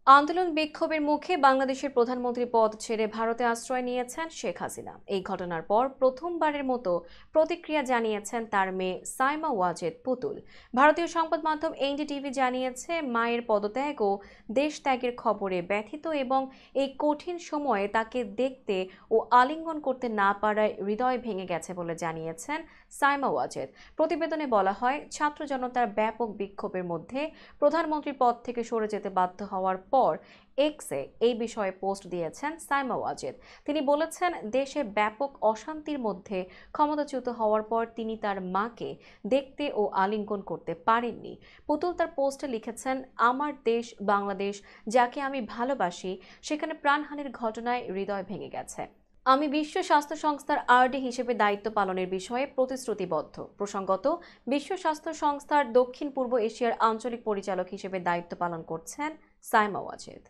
আন্দোলন বিক্ষোভের মুখে বাংলাদেশের প্রধানমন্ত্রী পদ ছেড়ে ভারতে আশ্রয় নিয়েছেন শেখ হাসিনা। এই ঘটনার পর প্রথমবারের মতো প্রতিক্রিয়া জানিয়েছেন তার মেয়ে সাইমা ওয়াজেদ পুতুল। ভারতীয় সংবাদ মাধ্যম এনডিটিভি জানিয়েছে, মায়ের পদত্যাগ ও দেশ ত্যাগের খবরে ব্যথিত এবং এই কঠিন সময়ে তাকে দেখতে ও আলিঙ্গন করতে না পারায় হৃদয় ভেঙে গেছে বলে জানিয়েছেন সাইমা ওয়াজেদ। প্রতিবেদনে বলা হয়, ছাত্র জনতার ব্যাপক বিক্ষোভের মধ্যে প্রধানমন্ত্রীর পদ থেকে সরে যেতে বাধ্য হওয়ার পর এক্সে এই বিষয়ে পোস্ট দিয়েছেন সাইমা ওয়াজেদ। তিনি বলেছেন, দেশে ব্যাপক অশান্তির মধ্যে ক্ষমতাচ্যুত হওয়ার পর তিনি তার মাকে দেখতে ও আলিঙ্গন করতে পারেননি। পুতুল তার পোস্টে লিখেছেন, আমার দেশ বাংলাদেশ, যাকে আমি ভালোবাসি, সেখানে প্রাণহানির ঘটনায় হৃদয় ভেঙে গেছে। আমি বিশ্ব স্বাস্থ্য সংস্থার আরডি হিসেবে দায়িত্ব পালনের বিষয়ে প্রতিশ্রুতিবদ্ধ। প্রসঙ্গত, বিশ্ব স্বাস্থ্য সংস্থার দক্ষিণ পূর্ব এশিয়ার আঞ্চলিক পরিচালক হিসেবে দায়িত্ব পালন করছেন সাইমা ওয়াজেদ।